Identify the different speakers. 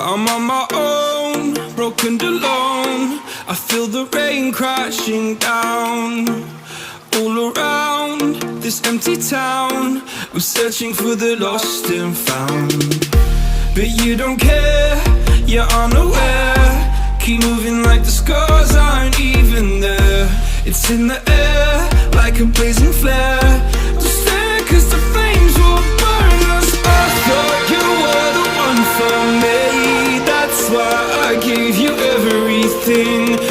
Speaker 1: I'm on my own, broken and alone. I feel the rain crashing down all around this empty town. I'm searching for the lost and found, but you don't care, you're unaware. Keep moving like the scars aren't even there. It's in the air like a blazing flare. Just stare, cause the flames will burn us. I thought you were the one for me. That's why I gave you everything.